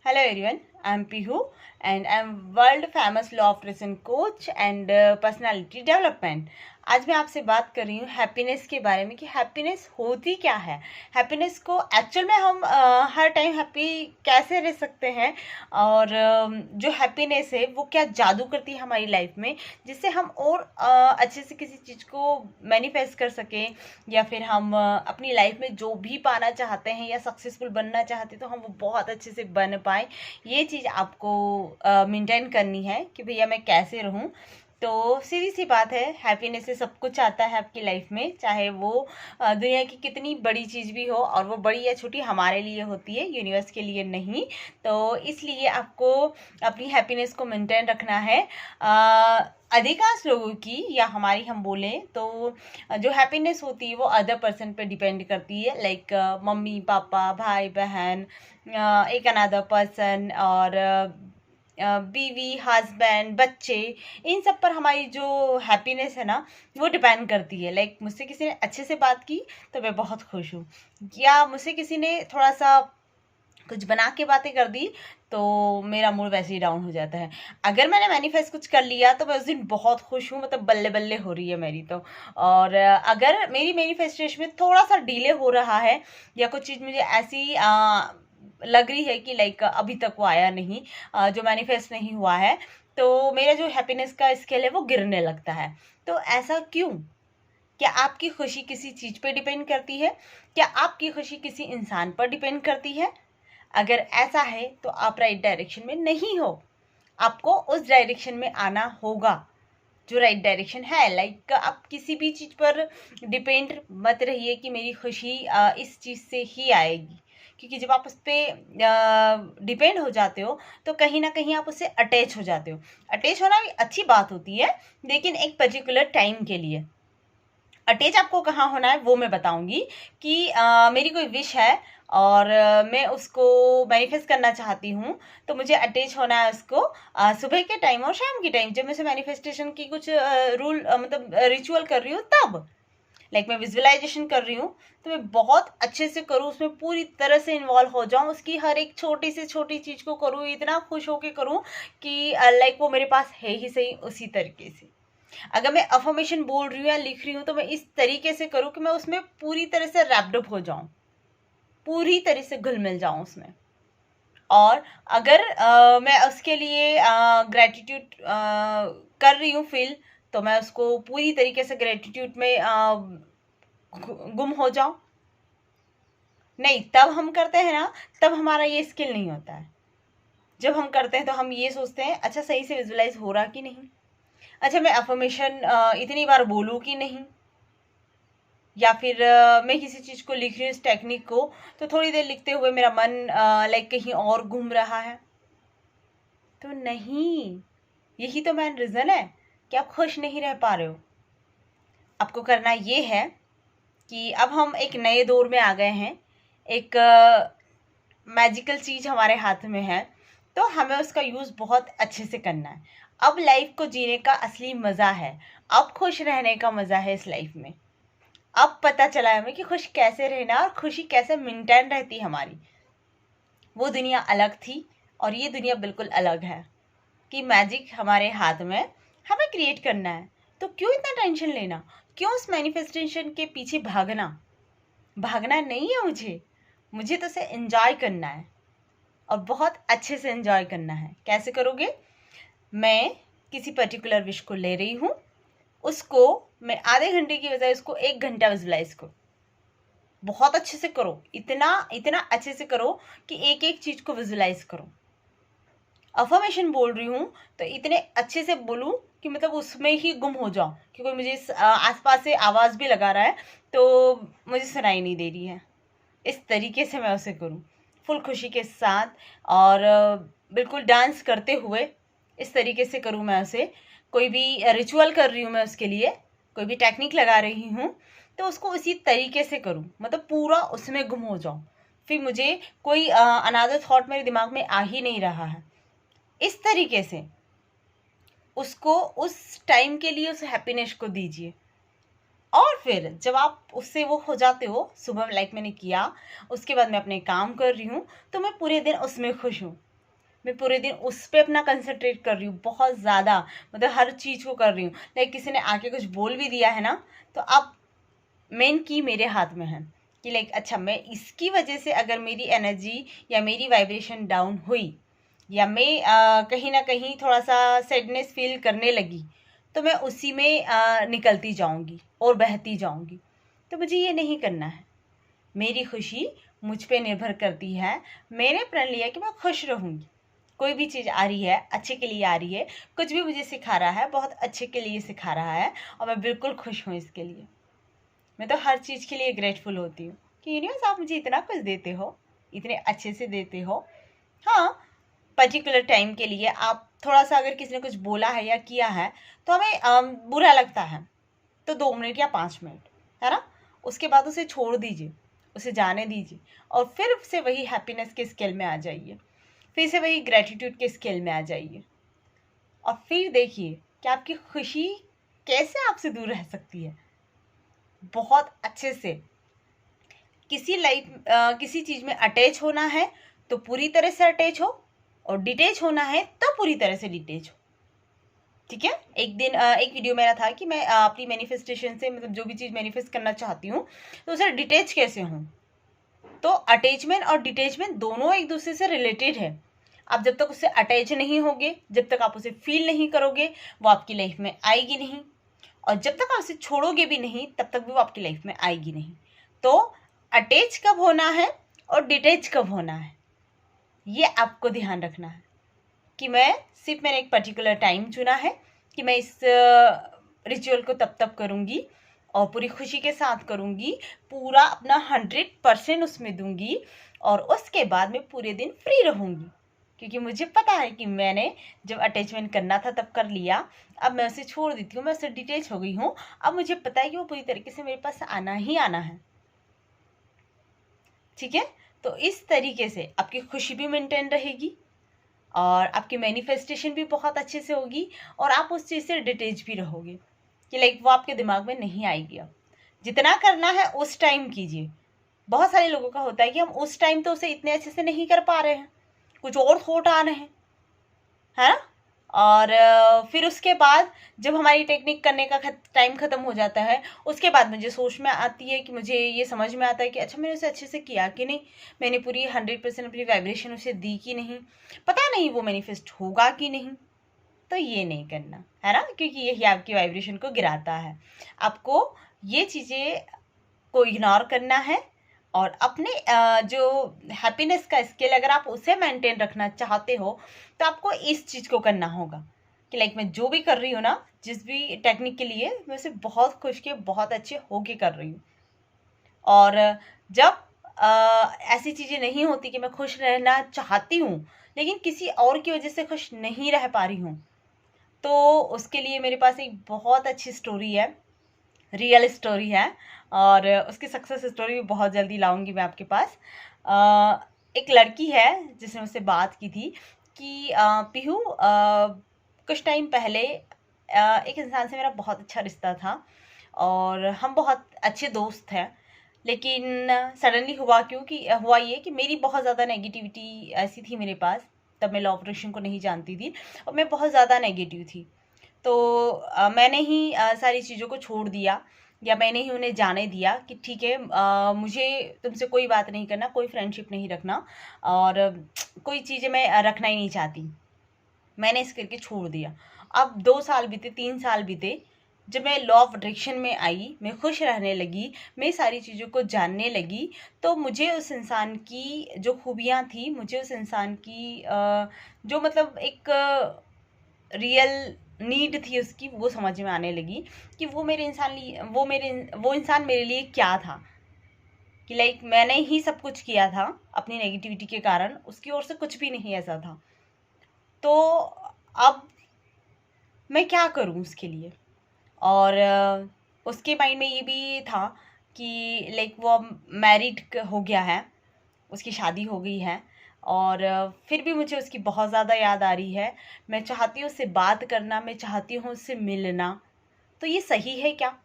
Hello everyone, I'm Pihu and I'm world famous law of attraction coach and personality development. आज मैं आपसे बात कर रही हूँ हैप्पीनेस के बारे में कि हैप्पीनेस होती क्या है। हैप्पीनेस को एक्चुअल में हम हर टाइम हैप्पी कैसे रह सकते हैं और जो हैप्पीनेस है वो क्या जादू करती है हमारी लाइफ में, जिससे हम और अच्छे से किसी चीज़ को मैनिफेस्ट कर सकें या फिर हम अपनी लाइफ में जो भी पाना चाहते हैं या सक्सेसफुल बनना चाहते हैं तो हम वो बहुत अच्छे से बन पाएँ। ये चीज़ आपको मेंटेन करनी है कि भैया मैं कैसे रहूं। तो सीधी सी बात है, हैप्पीनेस से सब कुछ आता है आपकी लाइफ में, चाहे वो दुनिया की कितनी बड़ी चीज़ भी हो, और वो बड़ी या छोटी हमारे लिए होती है, यूनिवर्स के लिए नहीं। तो इसलिए आपको अपनी हैप्पीनेस को मेंटेन रखना है। अधिकांश लोगों की या हमारी हम बोलें तो जो हैप्पीनेस होती है वो अदर पर्सन पे डिपेंड करती है, लाइक मम्मी पापा भाई बहन, एक अनदर पर्सन, और बीवी हस्बैंड बच्चे, इन सब पर हमारी जो हैप्पीनेस है ना वो डिपेंड करती है। लाइक मुझसे किसी ने अच्छे से बात की तो मैं बहुत खुश हूँ, या मुझसे किसी ने थोड़ा सा कुछ बना के बातें कर दी तो मेरा मूड वैसे ही डाउन हो जाता है। अगर मैंने मैनिफेस्ट कुछ कर लिया तो मैं उस दिन बहुत खुश हूँ, मतलब बल्ले बल्ले हो रही है मेरी तो। और अगर मेरी मैनिफेस्टेशन में थोड़ा सा डिले हो रहा है या कुछ चीज़ मुझे ऐसी लग रही है कि लाइक अभी तक वो आया नहीं, जो मैनिफेस्ट नहीं हुआ है, तो मेरा जो हैप्पीनेस का स्केल है वो गिरने लगता है। तो ऐसा क्यों? क्या आपकी खुशी किसी चीज़ पे डिपेंड करती है? क्या आपकी खुशी किसी इंसान पर डिपेंड करती है? अगर ऐसा है तो आप राइट डायरेक्शन में नहीं हो। आपको उस डायरेक्शन में आना होगा जो राइट डायरेक्शन है। लाइक आप किसी भी चीज़ पर डिपेंड मत रहिए कि मेरी खुशी इस चीज़ से ही आएगी, क्योंकि जब आप उस पर डिपेंड हो जाते हो तो कहीं ना कहीं आप उससे अटैच हो जाते हो। अटैच होना भी अच्छी बात होती है, लेकिन एक पर्टिकुलर टाइम के लिए। अटैच आपको कहाँ होना है वो मैं बताऊंगी कि मेरी कोई विश है और मैं उसको मैनिफेस्ट करना चाहती हूँ, तो मुझे अटैच होना है उसको सुबह के टाइम और शाम के टाइम, जब मैं मैनिफेस्टेशन की कुछ रूल मतलब रिचुअल कर रही हूँ तब। लाइक मैं विजुअलाइजेशन कर रही हूँ तो मैं बहुत अच्छे से करूँ, उसमें पूरी तरह से इन्वॉल्व हो जाऊँ, उसकी हर एक छोटी से छोटी चीज़ को करूँ, इतना खुश होके करूँ कि लाइक वो मेरे पास है ही सही उसी तरीके से। अगर मैं अफर्मेशन बोल रही हूँ या लिख रही हूँ तो मैं इस तरीके से करूँ कि मैं उसमें पूरी तरह से रैप्ड अप हो जाऊँ, पूरी तरह से घुल मिल जाऊँ उसमें। और अगर मैं उसके लिए ग्रेटिट्यूड कर रही हूँ फील, तो मैं उसको पूरी तरीके से ग्रेटिट्यूड में गुम हो जाऊँ। नहीं, तब हम करते हैं ना, तब हमारा ये स्किल नहीं होता है। जब हम करते हैं तो हम ये सोचते हैं अच्छा सही से विजुलाइज हो रहा कि नहीं, अच्छा मैं अफर्मेशन इतनी बार बोलूँ कि नहीं, या फिर मैं किसी चीज़ को लिख रही हूँ इस टेक्निक को तो थोड़ी देर लिखते हुए मेरा मन लाइक कहीं और घूम रहा है। तो नहीं, यही तो मेन रीज़न है कि आप खुश नहीं रह पा रहे हो। आपको करना ये है कि अब हम एक नए दौर में आ गए हैं, एक मैजिकल चीज़ हमारे हाथ में है, तो हमें उसका यूज़ बहुत अच्छे से करना है। अब लाइफ को जीने का असली मज़ा है, अब खुश रहने का मज़ा है इस लाइफ में। अब पता चला है हमें कि खुश कैसे रहना और खुशी कैसे मेंटेन रहती हमारी। वो दुनिया अलग थी और ये दुनिया बिल्कुल अलग है, कि मैजिक हमारे हाथ में, हमें क्रिएट करना है। तो क्यों इतना टेंशन लेना, क्यों उस मैनिफेस्टेशन के पीछे भागना? भागना नहीं है मुझे, मुझे तो उसे एंजॉय करना है और बहुत अच्छे से एंजॉय करना है। कैसे करोगे? मैं किसी पर्टिकुलर विश को ले रही हूँ, उसको मैं आधे घंटे की बजाय उसको 1 घंटा विजुलाइज करो, बहुत अच्छे से करो, इतना इतना अच्छे से करो कि एक एक चीज़ को विजुलाइज करो। अफर्मेशन बोल रही हूँ तो इतने अच्छे से बोलूँ कि मतलब उसमें ही गुम हो जाऊँ कि कोई मुझे आसपास से आवाज़ भी लगा रहा है तो मुझे सुनाई नहीं दे रही है। इस तरीके से मैं उसे करूँ फुल खुशी के साथ, और बिल्कुल डांस करते हुए इस तरीके से करूँ मैं उसे। कोई भी रिचुअल कर रही हूँ मैं उसके लिए, कोई भी टेक्निक लगा रही हूँ तो उसको उसी तरीके से करूँ, मतलब पूरा उसमें गुम हो जाऊँ। फिर मुझे कोई अनदर थॉट मेरे दिमाग में आ ही नहीं रहा है। इस तरीके से उसको उस टाइम के लिए उस हैप्पीनेस को दीजिए। और फिर जब आप उससे वो हो जाते हो, सुबह लाइक मैंने किया, उसके बाद मैं अपने काम कर रही हूँ तो मैं पूरे दिन उसमें खुश हूँ। मैं पूरे दिन उस पे अपना कंसंट्रेट कर रही हूँ बहुत ज़्यादा, मतलब हर चीज़ को कर रही हूँ। लाइक किसी ने आके कुछ बोल भी दिया है ना, तो अब मेन की मेरे हाथ में है कि लाइक अच्छा, मैं इसकी वजह से अगर मेरी एनर्जी या मेरी वाइब्रेशन डाउन हुई, या मैं कहीं ना कहीं थोड़ा सा सैडनेस फील करने लगी, तो मैं उसी में निकलती जाऊंगी और बहती जाऊंगी। तो मुझे ये नहीं करना है। मेरी खुशी मुझ पे निर्भर करती है। मैंने प्रण लिया कि मैं खुश रहूंगी। कोई भी चीज़ आ रही है अच्छे के लिए आ रही है, कुछ भी मुझे सिखा रहा है बहुत अच्छे के लिए सिखा रहा है, और मैं बिल्कुल खुश हूँ इसके लिए। मैं तो हर चीज़ के लिए ग्रेटफुल होती हूँ कि यूनिवर्स आप मुझे इतना कुछ देते हो, इतने अच्छे से देते हो। हाँ, पर्टिकुलर टाइम के लिए आप थोड़ा सा अगर किसी ने कुछ बोला है या किया है तो हमें बुरा लगता है, तो 2 मिनट या 5 मिनट, है ना, उसके बाद उसे छोड़ दीजिए, उसे जाने दीजिए, और फिर से वही हैप्पीनेस के स्केल में आ जाइए, फिर से वही ग्रेटिट्यूड के स्केल में आ जाइए, और फिर देखिए कि आपकी खुशी कैसे आपसे दूर रह सकती है। बहुत अच्छे से। किसी चीज़ में अटैच होना है तो पूरी तरह से अटैच हो, और डिटेच होना है तो पूरी तरह से डिटेच हो। ठीक है। एक दिन एक वीडियो मेरा था कि मैं अपनी मैनिफेस्टेशन से, मतलब जो भी चीज़ मैनिफेस्ट करना चाहती हूँ तो उसे डिटेच कैसे हूँ। तो अटैचमेंट और डिटेचमेंट दोनों एक दूसरे से रिलेटेड है। आप जब तक उससे अटैच नहीं होगे, जब तक आप उसे फील नहीं करोगे, वो आपकी लाइफ में आएगी नहीं, और जब तक आप उसे छोड़ोगे भी नहीं तब तक भी वो आपकी लाइफ में आएगी नहीं। तो अटैच कब होना है और डिटैच कब होना है, ये आपको ध्यान रखना है। कि मैंने एक पर्टिकुलर टाइम चुना है कि मैं इस रिचुअल को तब तब करूँगी, और पूरी खुशी के साथ करूँगी, पूरा अपना 100% उसमें दूंगी, और उसके बाद मैं पूरे दिन फ्री रहूँगी। क्योंकि मुझे पता है कि मैंने जब अटैचमेंट करना था तब कर लिया, अब मैं उसे छोड़ देती हूँ, मैं उससे डिटेच हो गई हूँ। अब मुझे पता है कि वो पूरी तरीके से मेरे पास आना ही आना है। ठीक है। तो इस तरीके से आपकी खुशी भी मेंटेन रहेगी, और आपकी मैनिफेस्टेशन भी बहुत अच्छे से होगी, और आप उस चीज़ से डिटेच भी रहोगे कि लाइक वो आपके दिमाग में नहीं आएगी। अब जितना करना है उस टाइम कीजिए। बहुत सारे लोगों का होता है कि हम उस टाइम तो उसे इतने अच्छे से नहीं कर पा रहे हैं, कुछ और थॉट आ रहे हैं, है ना। और फिर उसके बाद जब हमारी टेक्निक करने का टाइम ख़त्म हो जाता है, उसके बाद मुझे सोच में आती है कि मुझे ये समझ में आता है कि अच्छा, मैंने उसे अच्छे से किया कि नहीं, मैंने पूरी 100% अपनी वाइब्रेशन उसे दी कि नहीं, पता नहीं वो मैनिफेस्ट होगा कि नहीं। तो ये नहीं करना है ना, क्योंकि यही आपकी वाइब्रेशन को गिराता है। आपको ये चीज़ें को इग्नोर करना है, और अपने जो हैप्पीनेस का स्केल अगर आप उसे मेंटेन रखना चाहते हो तो आपको इस चीज़ को करना होगा कि लाइक मैं जो भी कर रही हूँ ना, जिस भी टेक्निक के लिए, मैं उसे बहुत खुश के बहुत अच्छे होके कर रही हूँ। और जब ऐसी चीज़ें नहीं होती कि मैं खुश रहना चाहती हूँ लेकिन किसी और की वजह से खुश नहीं रह पा रही हूँ, तो उसके लिए मेरे पास एक बहुत अच्छी स्टोरी है, रियल स्टोरी है, और उसकी सक्सेस स्टोरी भी बहुत जल्दी लाऊंगी मैं आपके पास। एक लड़की है जिसने मुझसे बात की थी कि पीहू, कुछ टाइम पहले एक इंसान से मेरा बहुत अच्छा रिश्ता था, और हम बहुत अच्छे दोस्त हैं। लेकिन सडनली हुआ ये कि मेरी बहुत ज़्यादा नेगेटिविटी ऐसी थी मेरे पास, तब मैं लॉ ऑफ अट्रैक्शन को नहीं जानती थी, और मैं बहुत ज़्यादा नेगेटिव थी। तो मैंने ही सारी चीज़ों को छोड़ दिया, या मैंने ही उन्हें जाने दिया कि ठीक है, मुझे तुमसे कोई बात नहीं करना, कोई फ्रेंडशिप नहीं रखना, और कोई चीज़ें मैं रखना ही नहीं चाहती। मैंने इस करके छोड़ दिया। अब 2 साल बीते, 3 साल बीते, जब मैं लॉ ऑफ अट्रैक्शन में आई, मैं खुश रहने लगी, मैं सारी चीज़ों को जानने लगी, तो मुझे उस इंसान की जो खूबियाँ थी, मुझे उस इंसान की जो मतलब एक रियल नीड थी उसकी, वो समझ में आने लगी कि वो इंसान मेरे लिए क्या था। कि लाइक मैंने ही सब कुछ किया था अपनी नेगेटिविटी के कारण, उसकी ओर से कुछ भी नहीं ऐसा था। तो अब मैं क्या करूं उसके लिए। और उसके माइंड में ये भी था कि लाइक वो मैरिड हो गया है, उसकी शादी हो गई है, और फिर भी मुझे उसकी बहुत ज़्यादा याद आ रही है। मैं चाहती हूँ उससे बात करना, मैं चाहती हूँ उससे मिलना। तो ये सही है क्या?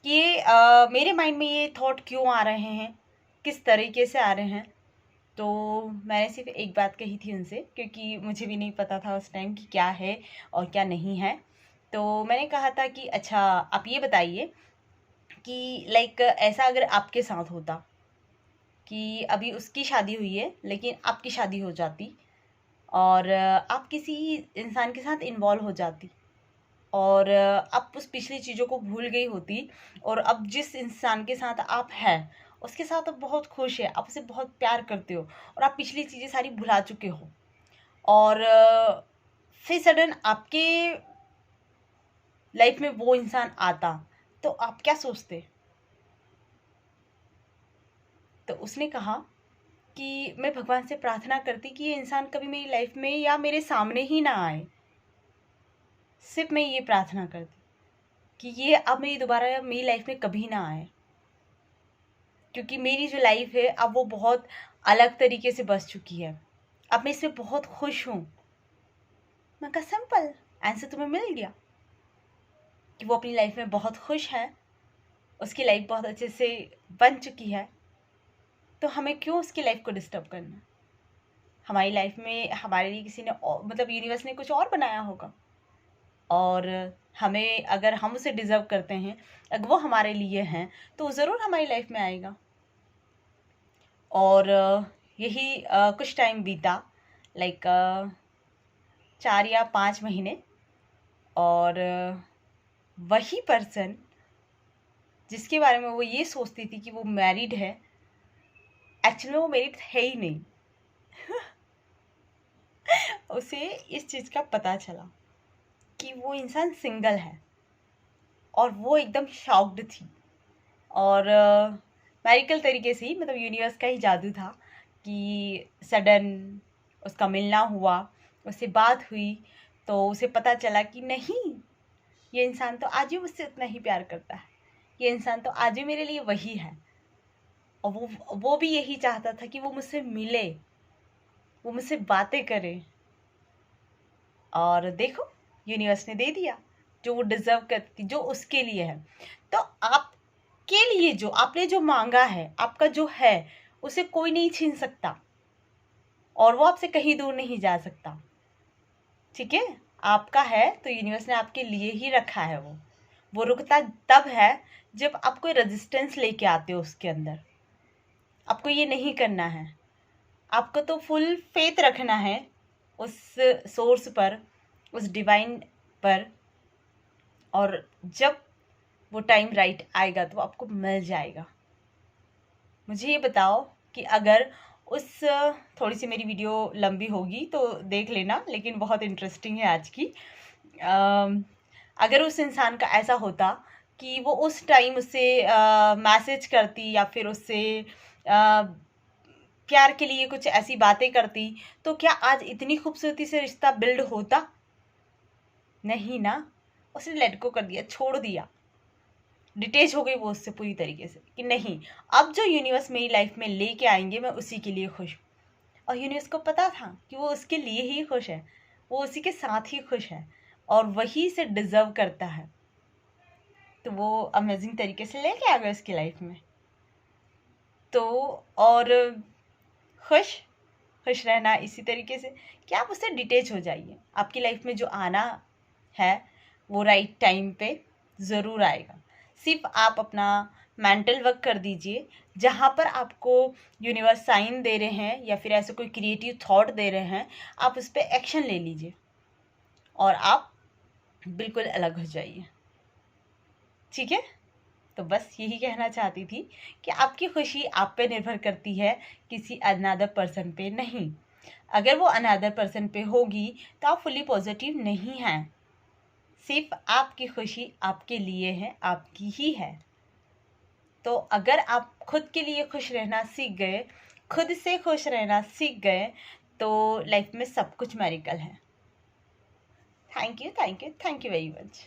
ये मेरे माइंड में ये थॉट क्यों आ रहे हैं, किस तरीके से आ रहे हैं? तो मैंने सिर्फ एक बात कही थी उनसे, क्योंकि मुझे भी नहीं पता था उस टाइम कि क्या है और क्या नहीं है। तो मैंने कहा था कि अच्छा आप ये बताइए कि लाइक ऐसा अगर आपके साथ होता कि अभी उसकी शादी हुई है लेकिन आपकी शादी हो जाती, और आप किसी इंसान के साथ इन्वॉल्व हो जाती, और आप उस पिछली चीज़ों को भूल गई होती, और अब जिस इंसान के साथ आप हैं उसके साथ आप बहुत खुश है, आप उसे बहुत प्यार करते हो, और आप पिछली चीज़ें सारी भुला चुके हो, और फिर सडन आपके लाइफ में वो इंसान आता, तो आप क्या सोचते? तो उसने कहा कि मैं भगवान से प्रार्थना करती कि ये इंसान कभी मेरी लाइफ में या मेरे सामने ही ना आए। सिर्फ मैं ये प्रार्थना करती कि ये अब मेरी दोबारा मेरी लाइफ में कभी ना आए, क्योंकि मेरी जो लाइफ है अब वो बहुत अलग तरीके से बस चुकी है। अब मैं इसमें बहुत खुश हूँ। मैं कहा सिंपल आंसर तुम्हें मिल गया कि वो अपनी लाइफ में बहुत खुश है, उसकी लाइफ बहुत अच्छे से बन चुकी है, तो हमें क्यों उसकी लाइफ को डिस्टर्ब करना? हमारी लाइफ में हमारे लिए किसी ने मतलब यूनिवर्स ने कुछ और बनाया होगा, और हमें अगर हम उसे डिज़र्व करते हैं, अगर वो हमारे लिए हैं, तो ज़रूर हमारी लाइफ में आएगा। और यही कुछ टाइम बीता, लाइक 4 या 5 महीने, और वही पर्सन जिसके बारे में वो ये सोचती थी कि वो मैरिड है, एक्चुअली वो मैरिड है ही नहीं। उसे इस चीज़ का पता चला कि वो इंसान सिंगल है, और वो एकदम शॉक्ड थी। और मैजिकल तरीके से ही, मतलब यूनिवर्स का ही जादू था कि सडन उसका मिलना हुआ, उससे बात हुई, तो उसे पता चला कि नहीं, ये इंसान तो आज भी मुझसे उतना ही प्यार करता है, ये इंसान तो आज भी मेरे लिए वही है, और वो भी यही चाहता था कि वो मुझसे मिले, वो मुझसे बातें करे। और देखो, यूनिवर्स ने दे दिया जो वो डिजर्व करती, जो उसके लिए है। तो आपके लिए जो आपने जो मांगा है, आपका जो है, उसे कोई नहीं छीन सकता, और वो आपसे कहीं दूर नहीं जा सकता। ठीक है, आपका है तो यूनिवर्स ने आपके लिए ही रखा है। वो रुकता तब है जब आप कोई रेजिस्टेंस लेके आते हो उसके अंदर। आपको ये नहीं करना है, आपको तो फुल फेथ रखना है उस सोर्स पर, उस डिवाइन पर, और जब वो टाइम राइट आएगा तो आपको मिल जाएगा। मुझे ये बताओ कि अगर उस थोड़ी सी मेरी वीडियो लंबी होगी तो देख लेना, लेकिन बहुत इंटरेस्टिंग है आज की। अगर उस इंसान का ऐसा होता कि वो उस टाइम उससे मैसेज करती, या फिर उससे प्यार के लिए कुछ ऐसी बातें करती, तो क्या आज इतनी खूबसूरती से रिश्ता बिल्ड होता? नहीं ना। उसने लेट गो कर दिया, छोड़ दिया, डिटेच हो गई वो उससे पूरी तरीके से कि नहीं, अब जो यूनिवर्स मेरी लाइफ में लेके आएंगे मैं उसी के लिए खुश हूँ। और यूनिवर्स को पता था कि वो उसके लिए ही खुश है, वो उसी के साथ ही खुश है, और वही से डिजर्व करता है। तो वो अमेजिंग तरीके से लेके आ गए उसकी लाइफ में। तो और खुश खुश रहना इसी तरीके से कि आप उससे डिटेच हो जाइए। आपकी लाइफ में जो आना है वो राइट टाइम पे ज़रूर आएगा। सिर्फ आप अपना मेंटल वर्क कर दीजिए, जहाँ पर आपको यूनिवर्स साइन दे रहे हैं या फिर ऐसे कोई क्रिएटिव थॉट दे रहे हैं, आप उस पर एक्शन ले लीजिए और आप बिल्कुल अलग हो जाइए। ठीक है, तो बस यही कहना चाहती थी कि आपकी खुशी आप पे निर्भर करती है, किसी अनदर पर्सन पे नहीं। अगर वो अनदर पर्सन पे होगी तो आप फुली पॉजिटिव नहीं हैं। सिर्फ आपकी खुशी आपके लिए है, आपकी ही है। तो अगर आप खुद के लिए खुश रहना सीख गए, खुद से खुश रहना सीख गए, तो लाइफ में सब कुछ मैजिकल है। Thank you, thank you, thank you very much.